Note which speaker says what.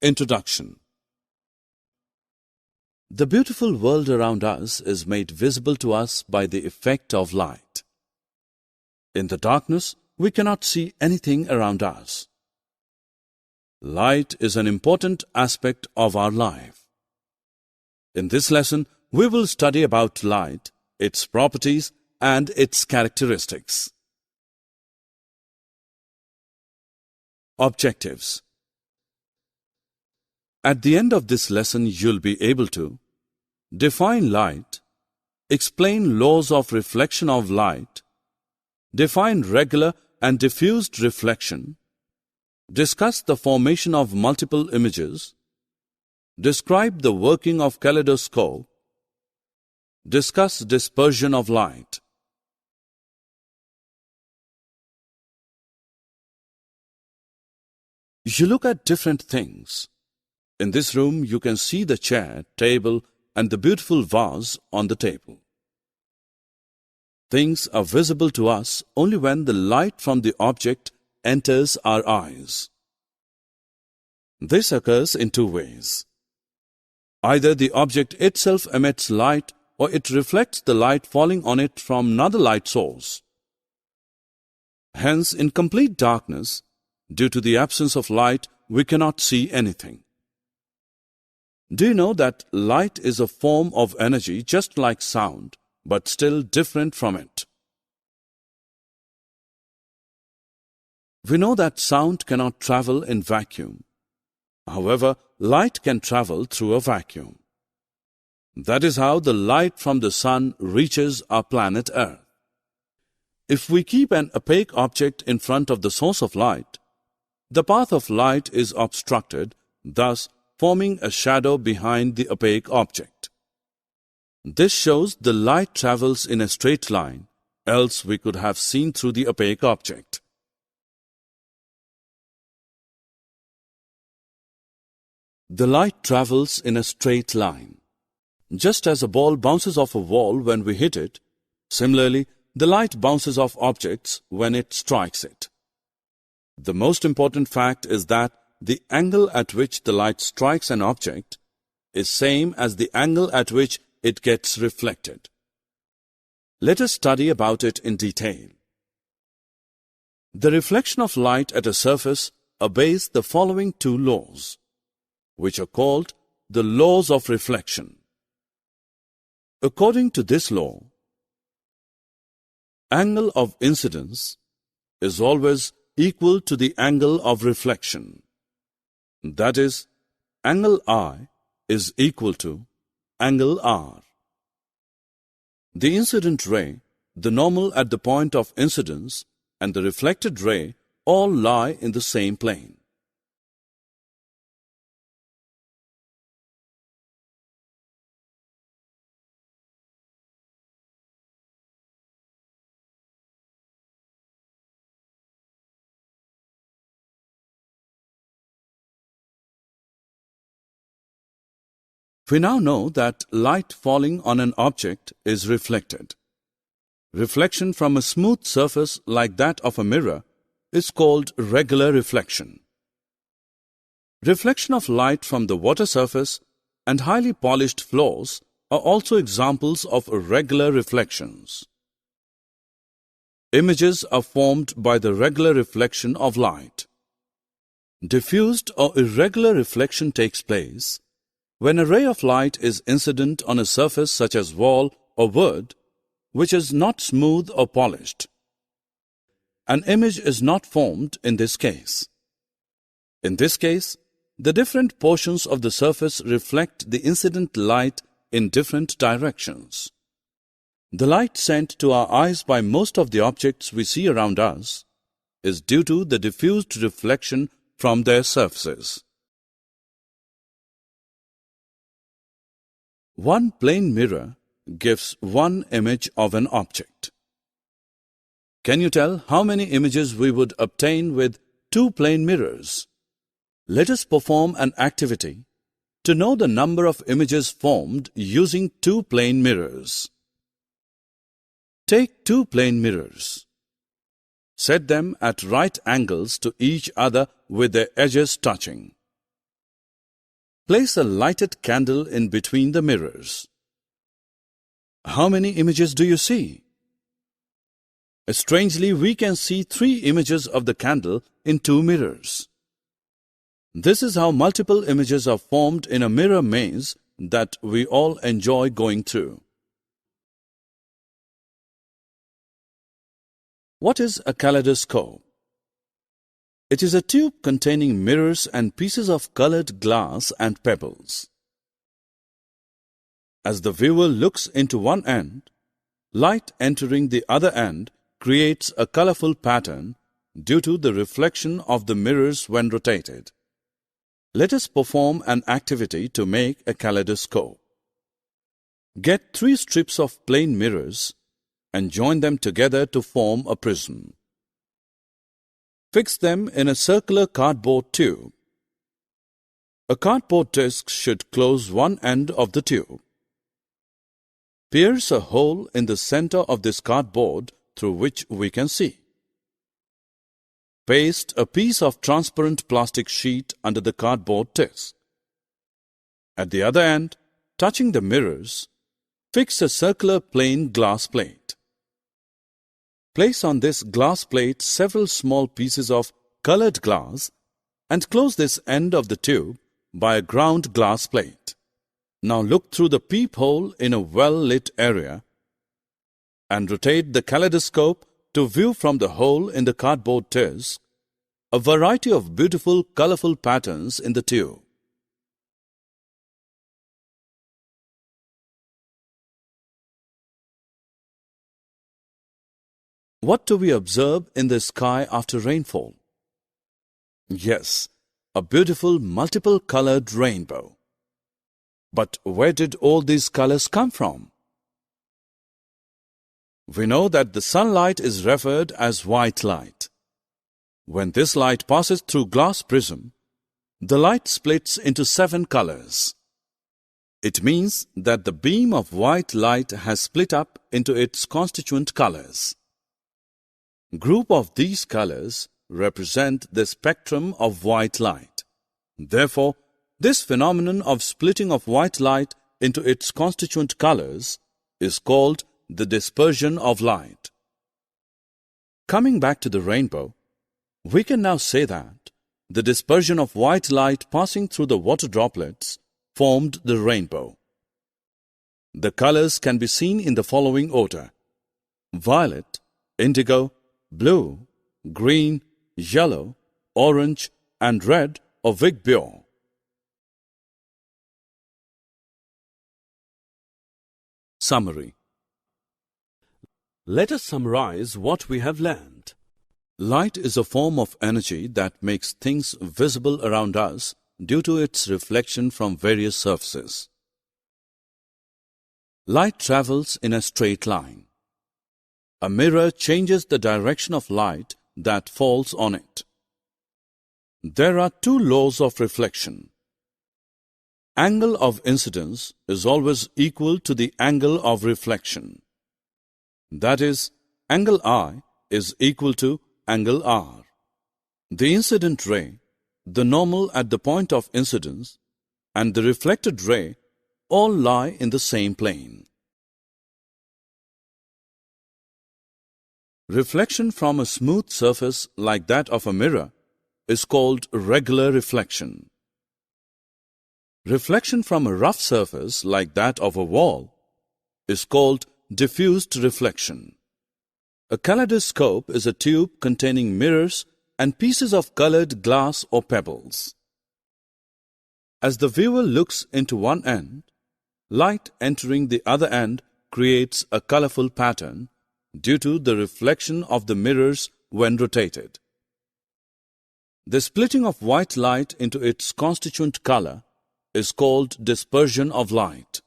Speaker 1: Introduction. The beautiful world around us is made visible to us by the effect of light. In the darkness, we cannot see anything around us. Light is an important aspect of our life. In this lesson, we will study about light, its properties, and its characteristics. Objectives. At the end of this lesson, you'll be able to define light, explain laws of reflection of light, define regular and diffused reflection, discuss the formation of multiple images, describe the working of kaleidoscope, discuss dispersion of light. You look at different things. In this room, you can see the chair, table, and the beautiful vase on the table. Things are visible to us only when the light from the object enters our eyes. This occurs in two ways. Either the object itself emits light or it reflects the light falling on it from another light source. Hence, in complete darkness, due to the absence of light, we cannot see anything. Do you know that light is a form of energy just like sound, but still different from it? We know that sound cannot travel in vacuum. However, light can travel through a vacuum. That is how the light from the sun reaches our planet Earth. If we keep an opaque object in front of the source of light, the path of light is obstructed, thus forming a shadow behind the opaque object. This shows the light travels in a straight line, else we could have seen through the opaque object. The light travels in a straight line. Just as a ball bounces off a wall when we hit it, similarly, the light bounces off objects when it strikes it. The most important fact is that the angle at which the light strikes an object is same as the angle at which it gets reflected. Let us study about it in detail. The reflection of light at a surface obeys the following two laws, which are called the laws of reflection. According to this law, angle of incidence is always equal to the angle of reflection. That is, angle I is equal to angle R. The incident ray, the normal at the point of incidence, and the reflected ray all lie in the same plane. We now know that light falling on an object is reflected. Reflection from a smooth surface like that of a mirror is called regular reflection. Reflection of light from the water surface and highly polished floors are also examples of regular reflections. Images are formed by the regular reflection of light. Diffused or irregular reflection takes place when a ray of light is incident on a surface such as wall or wood, which is not smooth or polished. An image is not formed in this case. In this case, the different portions of the surface reflect the incident light in different directions. The light sent to our eyes by most of the objects we see around us is due to the diffused reflection from their surfaces. One plane mirror gives one image of an object. Can you tell how many images we would obtain with two plane mirrors? Let us perform an activity to know the number of images formed using two plane mirrors. Take two plane mirrors. Set them at right angles to each other with their edges touching. Place a lighted candle in between the mirrors. How many images do you see? Strangely, we can see 3 images of the candle in 2 mirrors. This is how multiple images are formed in a mirror maze that we all enjoy going through. What is a kaleidoscope? It is a tube containing mirrors and pieces of colored glass and pebbles. As the viewer looks into one end, light entering the other end creates a colorful pattern due to the reflection of the mirrors when rotated. Let us perform an activity to make a kaleidoscope. Get 3 strips of plain mirrors and join them together to form a prism. Fix them in a circular cardboard tube. A cardboard disc should close one end of the tube. Pierce a hole in the center of this cardboard through which we can see. Paste a piece of transparent plastic sheet under the cardboard disc. At the other end, touching the mirrors, fix a circular plain glass plate. Place on this glass plate several small pieces of colored glass and close this end of the tube by a ground glass plate. Now look through the peephole in a well-lit area and rotate the kaleidoscope to view from the hole in the cardboard disc a variety of beautiful, colorful patterns in the tube. What do we observe in the sky after rainfall? Yes, a beautiful multiple-colored rainbow. But where did all these colors come from? We know that the sunlight is referred as white light. When this light passes through glass prism, the light splits into 7 colors. It means that the beam of white light has split up into its constituent colors. Group of these colors represent the spectrum of white light. Therefore, this phenomenon of splitting of white light into its constituent colors is called the dispersion of light. Coming back to the rainbow, we can now say that the dispersion of white light passing through the water droplets formed the rainbow. The colors can be seen in the following order: violet, indigo, blue, green, yellow, orange, and red or vigbio. Summary. Let us summarize what we have learned. Light is a form of energy that makes things visible around us due to its reflection from various surfaces. Light travels in a straight line. A mirror changes the direction of light that falls on it. There are 2 laws of reflection. Angle of incidence is always equal to the angle of reflection. That is, angle I is equal to angle R. The incident ray, the normal at the point of incidence, and the reflected ray all lie in the same plane. Reflection from a smooth surface like that of a mirror is called regular reflection. Reflection from a rough surface like that of a wall is called diffused reflection. A kaleidoscope is a tube containing mirrors and pieces of colored glass or pebbles. As the viewer looks into one end, light entering the other end creates a colorful pattern due to the reflection of the mirrors when rotated. The splitting of white light into its constituent color is called dispersion of light.